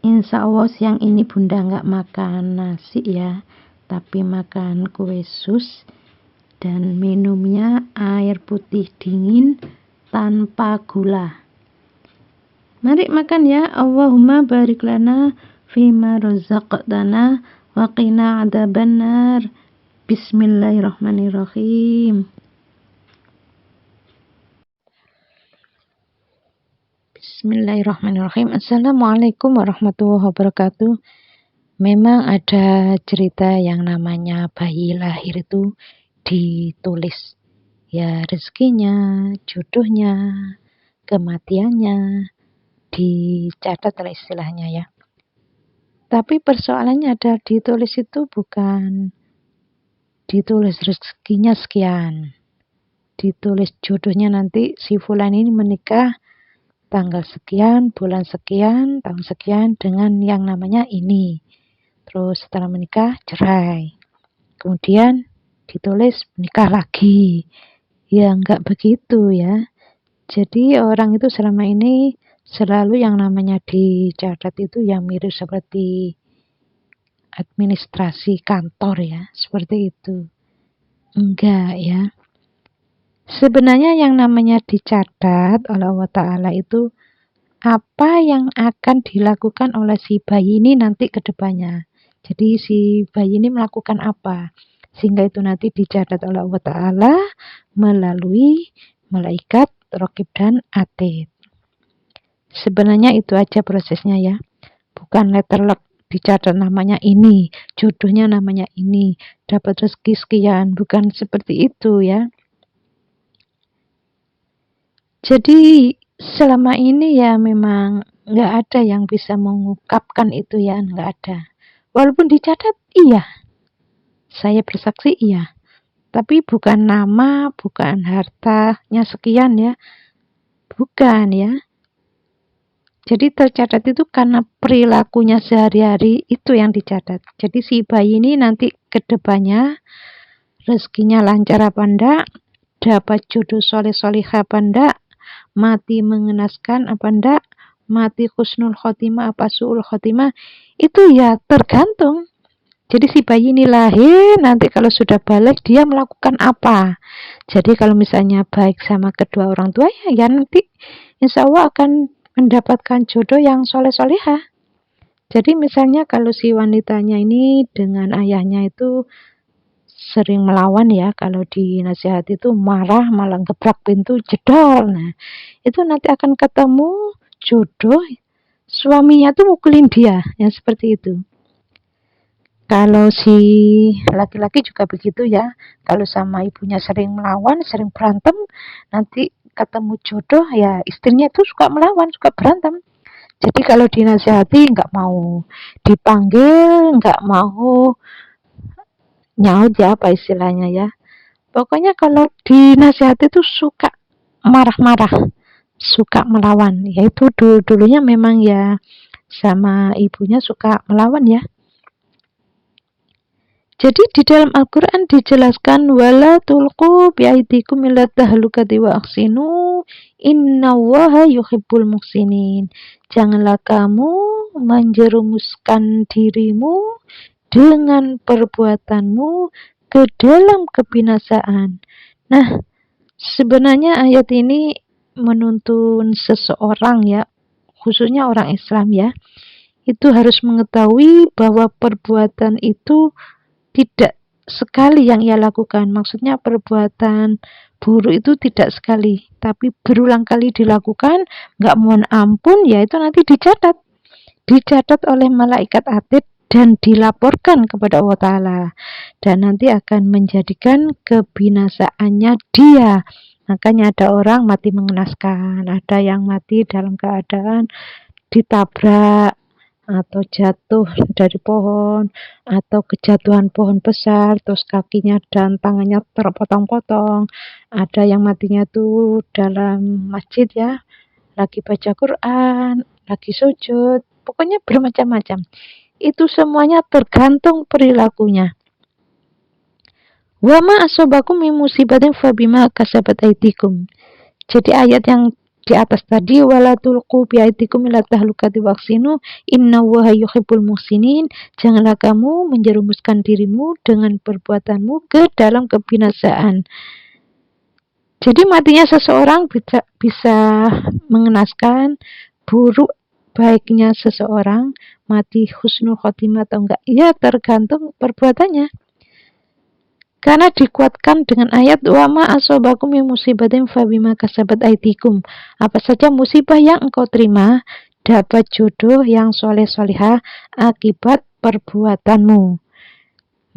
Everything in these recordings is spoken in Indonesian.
Insya Allah siang ini bunda nggak makan nasi ya, tapi makan kue sus dan minumnya air putih dingin tanpa gula. Mari makan ya. Allahumma barik lana fima razaqtana wa qina adzabannar. Bismillahirrahmanirrahim. Bismillahirrahmanirrahim. Assalamualaikum warahmatullahi wabarakatuh. Memang ada cerita yang namanya bayi lahir itu ditulis. Ya rezekinya, jodohnya, kematiannya, dicatat lah istilahnya ya. Tapi persoalannya ada ditulis itu bukan ditulis rezekinya sekian. Ditulis jodohnya nanti si fulan ini menikah tanggal sekian, bulan sekian, tahun sekian dengan yang namanya ini. Terus setelah menikah cerai. Kemudian ditulis menikah lagi. Ya enggak begitu ya. Jadi orang itu selama ini selalu yang namanya dicatat itu yang mirip seperti administrasi kantor ya. Seperti itu. Enggak ya. Sebenarnya yang namanya dicatat oleh Allah Ta'ala itu apa yang akan dilakukan oleh si bayi ini nanti ke depannya. Jadi si bayi ini melakukan apa. Sehingga itu nanti dicatat oleh Allah Ta'ala melalui malaikat, raqib dan atid. Sebenarnya itu aja prosesnya ya. Bukan letterlock dicatat namanya ini, jodohnya namanya ini, dapat rezeki sekian. Bukan seperti itu ya. Jadi selama ini ya memang nggak ada yang bisa mengungkapkan itu ya, nggak ada. Walaupun dicatat, iya. Saya bersaksi, iya. Tapi bukan nama, bukan hartanya sekian ya. Bukan ya. Jadi tercatat itu karena perilakunya sehari-hari itu yang dicatat. Jadi si bayi ini nanti ke depannya rezekinya lancar apa enggak, dapat jodoh soleh-solihah apa enggak, mati mengenaskan apa enggak, mati husnul khotimah apa su'ul khotimah, itu ya tergantung. Jadi si bayi ini lahir, nanti kalau sudah balik dia melakukan apa. Jadi kalau misalnya baik sama kedua orang tua ya nanti insya Allah akan mendapatkan jodoh yang soleh-solehah. Jadi misalnya kalau si wanitanya ini dengan ayahnya itu sering melawan ya, kalau dinasihat itu marah malah gebrak pintu jedor. Nah itu nanti akan ketemu jodoh suaminya tuh mukulin dia yang seperti itu. Kalau si laki-laki juga begitu ya, kalau sama ibunya sering melawan, sering berantem, nanti ketemu jodoh ya istrinya itu suka melawan, suka berantem. Jadi kalau dinasihati nggak mau, dipanggil nggak mau nyaut ya apa istilahnya ya. Pokoknya kalau dinasihati itu suka marah-marah, suka melawan. Yaitu dulunya memang ya sama ibunya suka melawan ya. Jadi di dalam Al-Quran dijelaskan wala tulqu biaidikum ila tahlukati wa ahsinu innallaha yuhibbul muhsinin. Janganlah kamu menjerumuskan dirimu dengan perbuatanmu ke dalam kebinasaan. Nah, sebenarnya ayat ini menuntun seseorang ya, khususnya orang Islam ya, itu harus mengetahui bahwa perbuatan itu tidak sekali yang ia lakukan. Maksudnya perbuatan buruk itu tidak sekali, tapi berulang kali dilakukan, nggak mohon ampun, ya itu nanti dicatat. Dicatat oleh malaikat atid dan dilaporkan kepada Allah Ta'ala. Dan nanti akan menjadikan kebinasaannya dia. Makanya ada orang mati mengenaskan, ada yang mati dalam keadaan ditabrak, atau jatuh dari pohon, atau kejatuhan pohon besar, terus kakinya dan tangannya terpotong-potong. Ada yang matinya tuh dalam masjid ya, lagi baca Quran, lagi sujud, pokoknya bermacam-macam. Itu semuanya tergantung perilakunya. Wa ma asobakum min musibatin fabima kasabat aidikum. Jadi ayat yang di atas tadi, wala tulqu biaidikum ila tahlukati wahsinu innallaha yuhibbul muhsinin. Janganlah kamu menjerumuskan dirimu dengan perbuatanmu ke dalam kebinasaan. Jadi matinya seseorang bisa mengenaskan, buruk baiknya seseorang mati husnul khotimah atau enggak, ya tergantung perbuatannya. Karena dikuatkan dengan ayat wa ma asobakum min musibatin fabima kasabat aidikum. Apa saja musibah yang engkau terima, dapat jodoh yang soleh-solehah akibat perbuatanmu.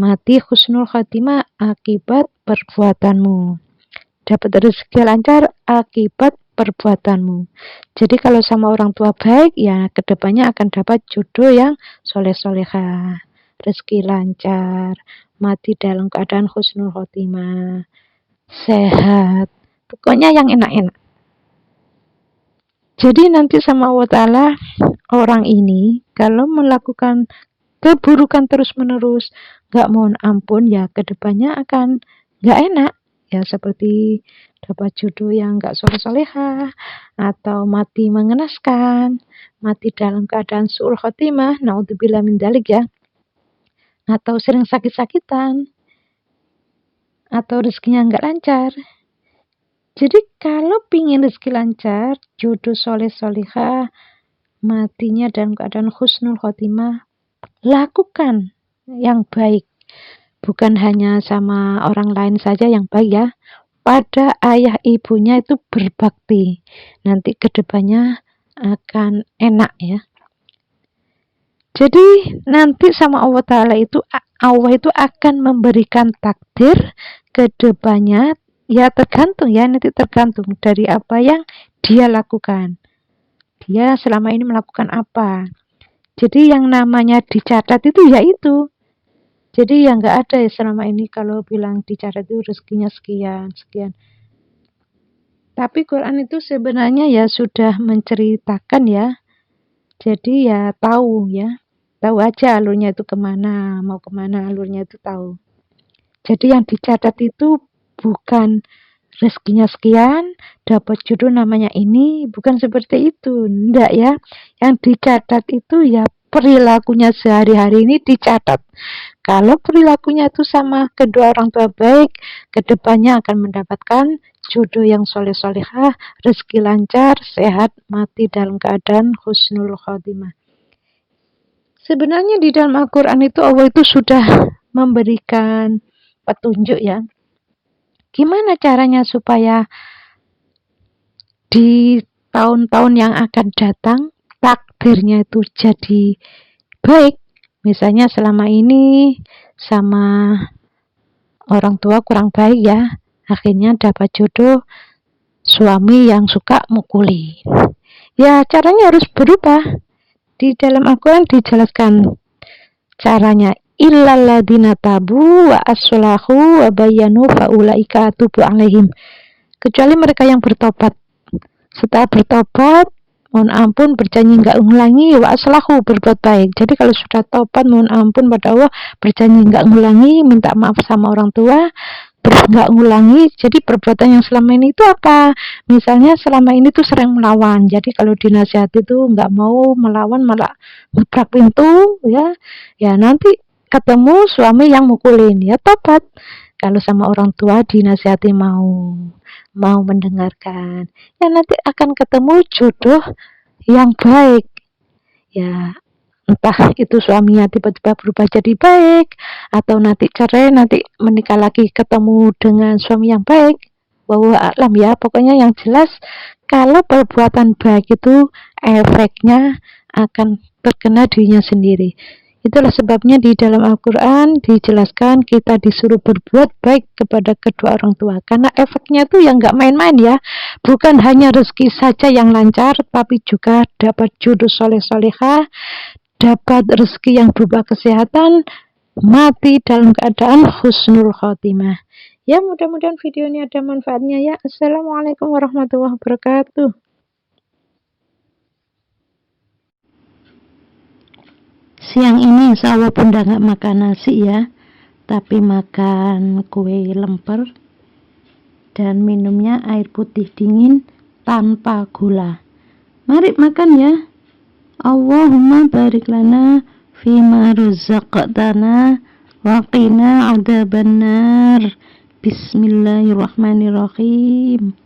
Mati husnul khatimah akibat perbuatanmu. Dapat rezeki lancar akibat perbuatanmu. Jadi kalau sama orang tua baik, ya kedepannya akan dapat jodoh yang soleh-solehah, rezeki lancar, mati dalam keadaan husnul khotimah, sehat, pokoknya yang enak-enak. Jadi nanti sama Allah Ta'ala, orang ini kalau melakukan keburukan terus-menerus, gak mohon ampun, ya kedepannya akan gak enak. Ya seperti dapat jodoh yang gak soleh-solehah, atau mati mengenaskan, mati dalam keadaan su'ul khotimah, naudzubillah min dzalik ya, atau sering sakit-sakitan, atau rezekinya nggak lancar. Jadi kalau pingin rezeki lancar, jodoh soleh-solehah, matinya dalam keadaan husnul khotimah, lakukan yang baik. Bukan hanya sama orang lain saja yang baik ya, pada ayah ibunya itu berbakti. Nanti kedepannya akan enak ya. Jadi nanti sama Allah Ta'ala itu, Allah itu akan memberikan takdir kedepannya, ya tergantung ya, nanti tergantung dari apa yang dia lakukan. Dia selama ini melakukan apa. Jadi yang namanya dicatat itu ya itu. Jadi yang nggak ada ya selama ini kalau bilang dicatat itu rezekinya sekian. Tapi Quran itu sebenarnya ya sudah menceritakan ya. Jadi ya tahu aja alurnya itu kemana, mau kemana alurnya itu tahu. Jadi yang dicatat itu bukan rezekinya sekian, dapat jodoh namanya ini, bukan seperti itu, enggak ya. Yang dicatat itu ya perilakunya sehari-hari ini dicatat. Kalau perilakunya itu sama kedua orang tua baik, kedepannya akan mendapatkan jodoh yang soleh-solehah, rezeki lancar, sehat, mati dalam keadaan husnul khotimah. Sebenarnya di dalam Al-Quran itu Allah itu sudah memberikan petunjuk ya. Gimana caranya supaya di tahun-tahun yang akan datang takdirnya itu jadi baik. Misalnya selama ini sama orang tua kurang baik ya, akhirnya dapat jodoh suami yang suka mukuli. Ya caranya harus berubah. Di dalam Al-Quran dijelaskan caranya, illal ladzina tabu wa aslahu wa bayyanu fa ulaika atubu alaihim. Kecuali mereka yang bertobat. Setelah bertobat, mohon ampun, berjanji enggak ulangi, wa aslahu, berbuat baik. Jadi kalau sudah tobat, mohon ampun pada Allah, berjanji enggak ulangi, minta maaf sama orang tua, enggak ngulangi. Jadi perbuatan yang selama ini itu apa? Misalnya selama ini tuh sering melawan. Jadi kalau dinasihati tuh enggak mau melawan, malah ngebrak pintu ya. Ya nanti ketemu suami yang mukulin, ya tobat. Kalau sama orang tua dinasihati mau mendengarkan, ya nanti akan ketemu jodoh yang baik. Ya entah itu suaminya tiba-tiba berubah jadi baik, atau nanti cerai, nanti menikah lagi ketemu dengan suami yang baik. Wallahu a'lam ya. Pokoknya yang jelas kalau perbuatan baik itu efeknya akan terkena dirinya sendiri. Itulah sebabnya di dalam Al-Quran dijelaskan kita disuruh berbuat baik kepada kedua orang tua. Karena efeknya tuh yang gak main-main ya. Bukan hanya rezeki saja yang lancar, tapi juga dapat jodoh soleh-solehah, dapat rezeki yang berupa kesehatan, mati dalam keadaan husnul khotimah. Ya mudah-mudahan video ini ada manfaatnya ya. Assalamualaikum warahmatullahi wabarakatuh. Siang ini insya Allah Bunda gak makan nasi ya, tapi makan kue lemper dan minumnya air putih dingin tanpa gula. Mari makan ya. Allahumma barik lana fima razaqtana wa qina adzabannar. Bismillahirrahmanirrahim.